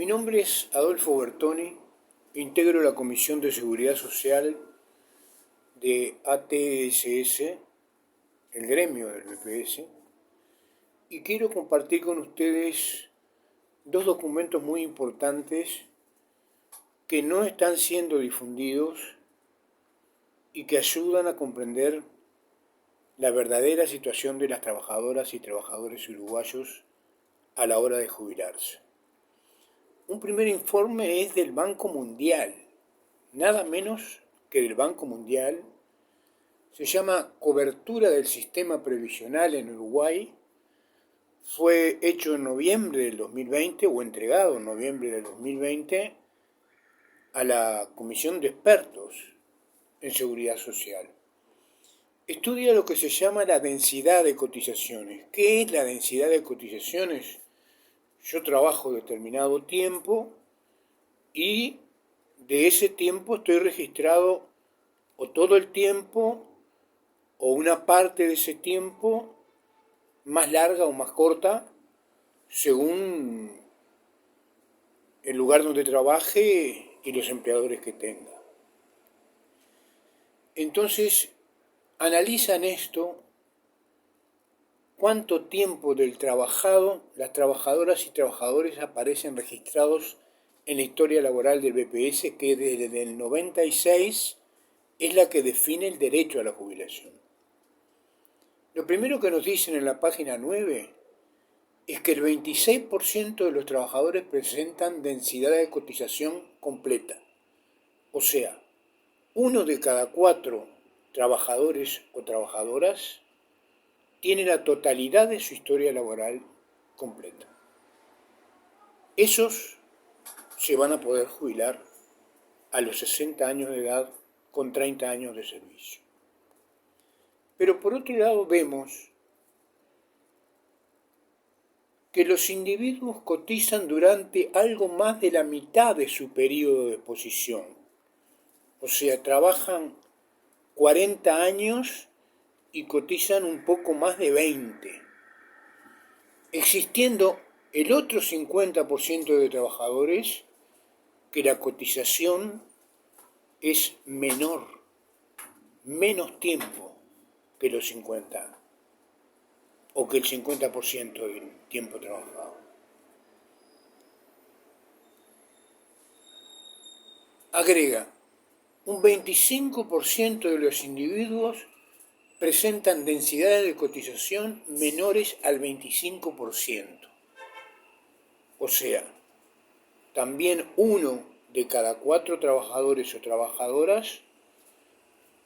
Mi nombre es Adolfo Bertoni, integro la Comisión de Seguridad Social de ATSS, el gremio del BPS, y quiero compartir con ustedes dos documentos muy importantes que no están siendo difundidos y que ayudan a comprender la verdadera situación de las trabajadoras y trabajadores uruguayos a la hora de jubilarse. Un primer informe es del Banco Mundial, nada menos que del Banco Mundial. Se llama Cobertura del Sistema Previsional en Uruguay. Fue hecho en noviembre del 2020 o entregado en noviembre del 2020 a la Comisión de Expertos en Seguridad Social. Estudia lo que se llama la densidad de cotizaciones. ¿Qué es la densidad de cotizaciones? Yo trabajo determinado tiempo y de ese tiempo estoy registrado o todo el tiempo o una parte de ese tiempo, más larga o más corta, según el lugar donde trabaje y los empleadores que tenga. Entonces, analizan esto, cuánto tiempo del trabajado las trabajadoras y trabajadores aparecen registrados en la historia laboral del BPS, que desde el 96 es la que define el derecho a la jubilación. Lo primero que nos dicen en la página 9 es que el 26% de los trabajadores presentan densidad de cotización completa. O sea, 1 de cada 4 trabajadores o trabajadoras tiene la totalidad de su historia laboral completa. Esos se van a poder jubilar a los 60 años de edad con 30 años de servicio. Pero por otro lado vemos que los individuos cotizan durante algo más de la mitad de su periodo de exposición. O sea, trabajan 40 años y cotizan un poco más de 20, existiendo el otro 50% de trabajadores que la cotización es menor, menos tiempo que los 50 o que el 50% del tiempo trabajado. Agrega, un 25% de los individuos presentan densidades de cotización menores al 25%. O sea, también 1 de cada 4 trabajadores o trabajadoras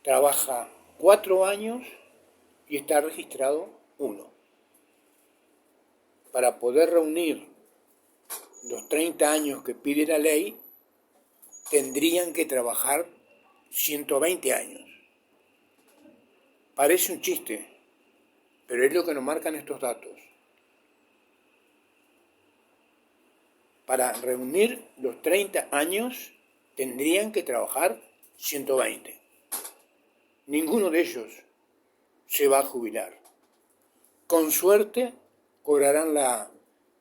trabaja 4 años y está registrado 1. Para poder reunir los 30 años que pide la ley, tendrían que trabajar 120 años. Parece un chiste, pero es lo que nos marcan estos datos. Para reunir los 30 años, tendrían que trabajar 120. Ninguno de ellos se va a jubilar. Con suerte, cobrarán la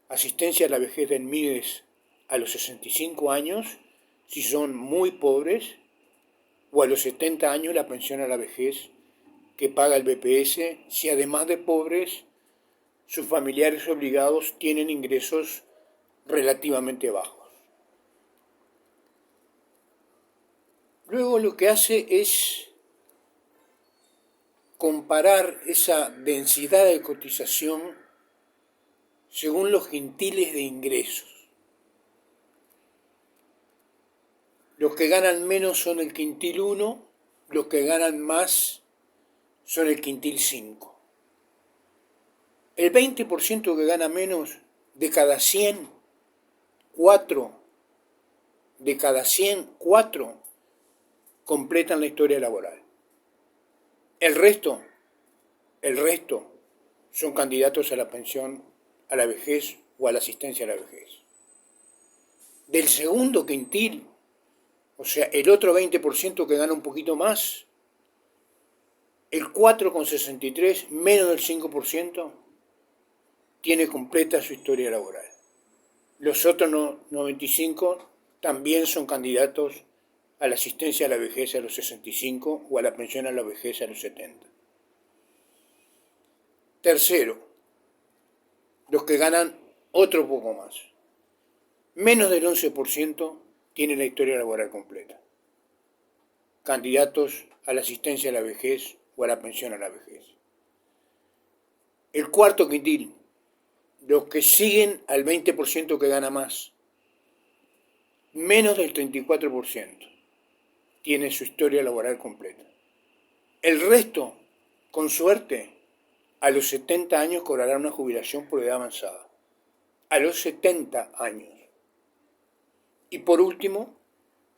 asistencia a la vejez del MIDES a los 65 años, si son muy pobres, o a los 70 años la pensión a la vejez que paga el BPS, si además de pobres, sus familiares obligados tienen ingresos relativamente bajos. Luego lo que hace es comparar esa densidad de cotización según los quintiles de ingresos. Los que ganan menos son el quintil 1, los que ganan más son el quintil 5. El 20% que gana menos, de cada 100, 4 completan la historia laboral. El resto son candidatos a la pensión, a la vejez o a la asistencia a la vejez. Del segundo quintil, o sea, el otro 20% que gana un poquito más, el 4,63, menos del 5%, tiene completa su historia laboral. Los otros 95 también son candidatos a la asistencia a la vejez a los 65 o a la pensión a la vejez a los 70. Tercero, los que ganan otro poco más. Menos del 11% tienen la historia laboral completa. Candidatos a la asistencia a la vejez o a la pensión a la vejez. El cuarto quintil, los que siguen al 20% que gana más. Menos del 34% tiene su historia laboral completa. El resto, con suerte, a los 70 años cobrará una jubilación por edad avanzada. A los 70 años. Y por último,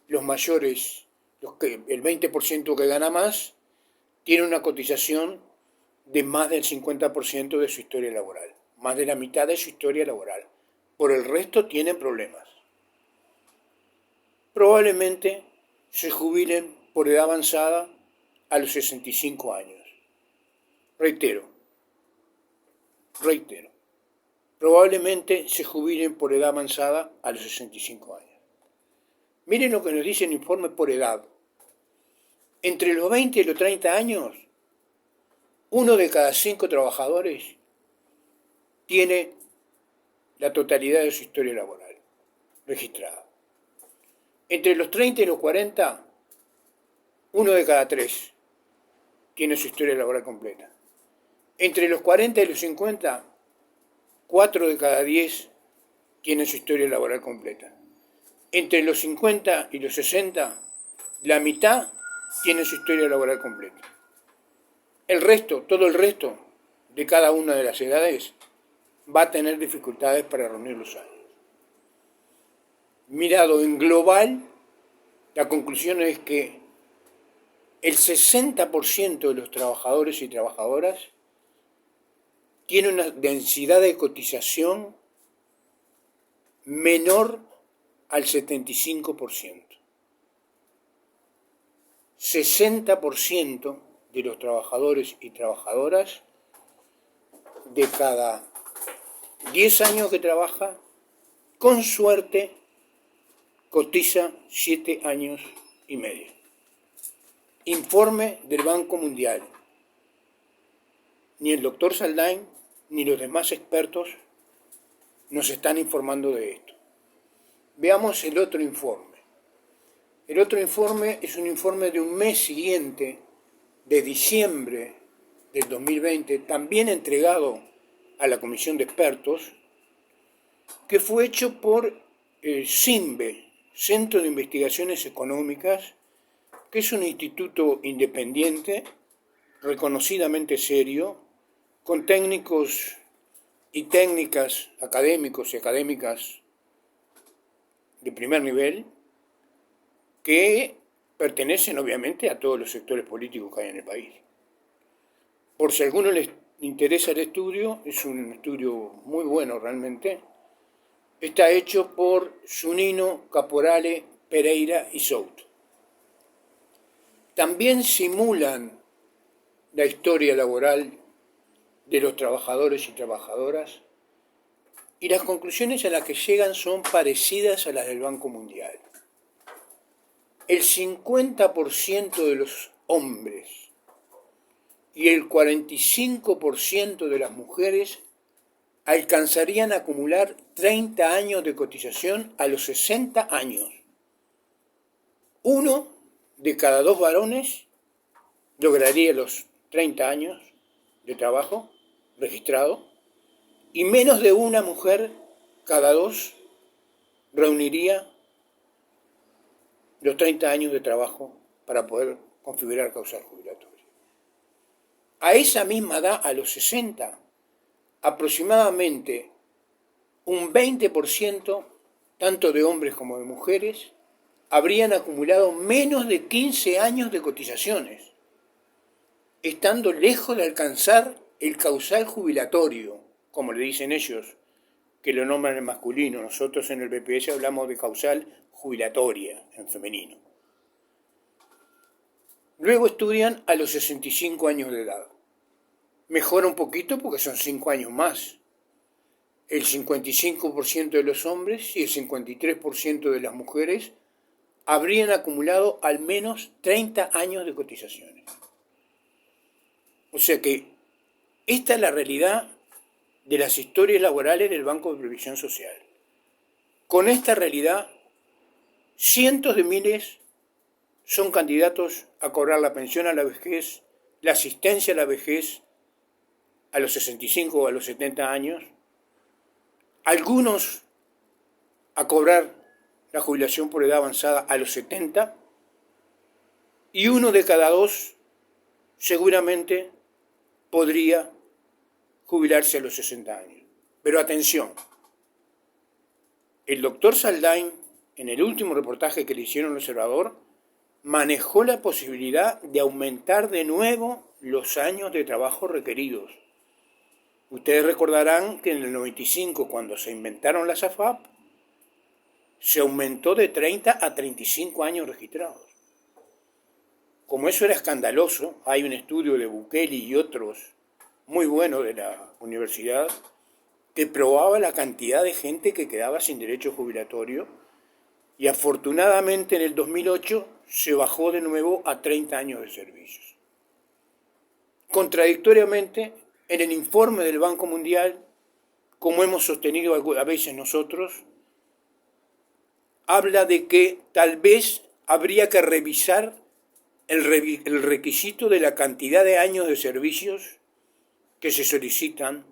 los mayores, el 20% que gana más, tiene una cotización de más del 50% de su historia laboral. Más de la mitad de su historia laboral. Por el resto tienen problemas. Probablemente se jubilen por edad avanzada a los 65 años. Reitero, probablemente se jubilen por edad avanzada a los 65 años. Miren lo que nos dice el informe por edad. Entre los 20 y los 30 años, 1 de cada 5 trabajadores tiene la totalidad de su historia laboral registrada. Entre los 30 y los 40, 1 de cada 3 tiene su historia laboral completa. Entre los 40 y los 50, 4 de cada 10 tienen su historia laboral completa. Entre los 50 y los 60, la mitad tiene su historia laboral completa. El resto, todo el resto de cada una de las edades va a tener dificultades para reunir los años. Mirado en global, la conclusión es que el 60% de los trabajadores y trabajadoras tiene una densidad de cotización menor al 75%. 60% de los trabajadores y trabajadoras de cada 10 años que trabaja, con suerte, cotiza 7 años y medio. Informe del Banco Mundial. Ni el doctor Saldain ni los demás expertos nos están informando de esto. Veamos el otro informe. El otro informe es un informe de un mes siguiente, de diciembre del 2020, también entregado a la Comisión de Expertos, que fue hecho por CINVE, Centro de Investigaciones Económicas, que es un instituto independiente, reconocidamente serio, con técnicos y técnicas académicos y académicas de primer nivel, que pertenecen obviamente a todos los sectores políticos que hay en el país. Por si a alguno les interesa el estudio, es un estudio muy bueno realmente. Está hecho por Zunino, Caporale, Pereira y Souto. También simulan la historia laboral de los trabajadores y trabajadoras y las conclusiones a las que llegan son parecidas a las del Banco Mundial. El 50% de los hombres y el 45% de las mujeres alcanzarían a acumular 30 años de cotización a los 60 años. 1 de cada 2 varones lograría los 30 años de trabajo registrado y menos de una mujer cada 2 reuniría los 30 años de trabajo para poder configurar causal jubilatoria. A esa misma edad, a los 60, aproximadamente un 20%, tanto de hombres como de mujeres, habrían acumulado menos de 15 años de cotizaciones, estando lejos de alcanzar el causal jubilatorio, como le dicen ellos, que lo nombran en masculino. Nosotros en el BPS hablamos de causal jubilatoria en femenino. Luego estudian a los 65 años de edad. Mejora un poquito porque son 5 años más. el 55% de los hombres y el 53% de las mujeres habrían acumulado al menos 30 años de cotizaciones. O sea que esta es la realidad de las historias laborales del Banco de Previsión Social. Con esta realidad, cientos de miles son candidatos a cobrar la pensión a la vejez, la asistencia a la vejez a los 65 o a los 70 años, algunos a cobrar la jubilación por edad avanzada a los 70, y 1 de cada 2 seguramente podría jubilarse a los 60 años. Pero atención, el doctor Saldain, en el último reportaje que le hicieron al Observador, manejó la posibilidad de aumentar de nuevo los años de trabajo requeridos. Ustedes recordarán que en el 95, cuando se inventaron las AFAP, se aumentó de 30 a 35 años registrados. Como eso era escandaloso, hay un estudio de Bukele y otros muy buenos de la universidad que probaba la cantidad de gente que quedaba sin derecho jubilatorio, y afortunadamente en el 2008 se bajó de nuevo a 30 años de servicios. Contradictoriamente, en el informe del Banco Mundial, como hemos sostenido a veces nosotros, habla de que tal vez habría que revisar el requisito de la cantidad de años de servicios que se solicitan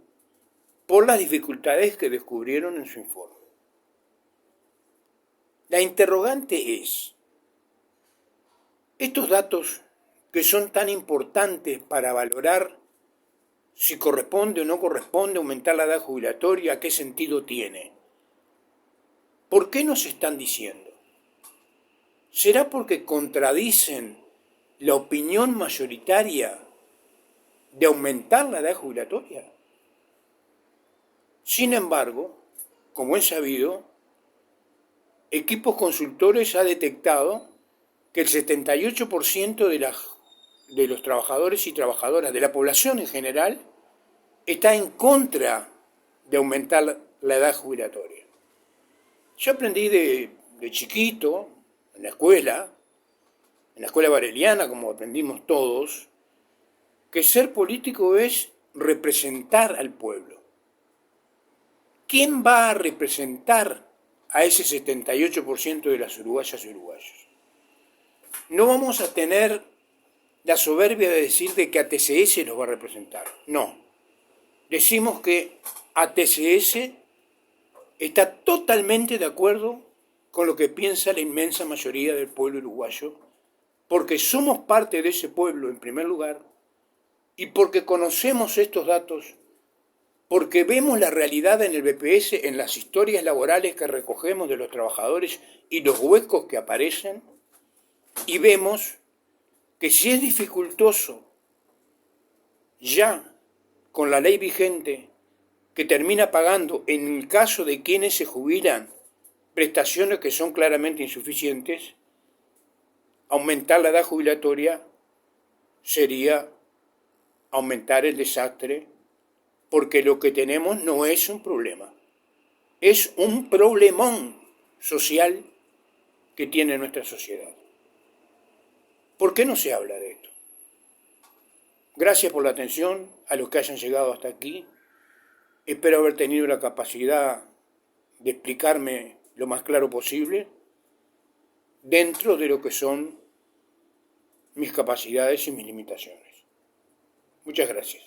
por las dificultades que descubrieron en su informe. La interrogante es, estos datos que son tan importantes para valorar si corresponde o no corresponde aumentar la edad jubilatoria, ¿qué sentido tiene? ¿Por qué nos están diciendo? ¿Será porque contradicen la opinión mayoritaria de aumentar la edad jubilatoria? Sin embargo, como es sabido, Equipos Consultores ha detectado que el 78% de los trabajadores y trabajadoras de la población en general está en contra de aumentar la edad jubilatoria. Yo aprendí de chiquito, en la escuela bareliana, como aprendimos todos, que ser político es representar al pueblo. ¿Quién va a representar a ese 78% de las uruguayas y uruguayos? No vamos a tener la soberbia de decir de que ATCS los va a representar. No. Decimos que ATCS está totalmente de acuerdo con lo que piensa la inmensa mayoría del pueblo uruguayo, porque somos parte de ese pueblo en primer lugar, y porque conocemos estos datos, porque vemos la realidad en el BPS, en las historias laborales que recogemos de los trabajadores y los huecos que aparecen, y vemos que si es dificultoso ya con la ley vigente, que termina pagando, en el caso de quienes se jubilan, prestaciones que son claramente insuficientes, aumentar la edad jubilatoria sería aumentar el desastre, porque lo que tenemos no es un problema, es un problemón social que tiene nuestra sociedad. ¿Por qué no se habla de esto? Gracias por la atención a los que hayan llegado hasta aquí. Espero haber tenido la capacidad de explicarme lo más claro posible dentro de lo que son mis capacidades y mis limitaciones. Muchas gracias.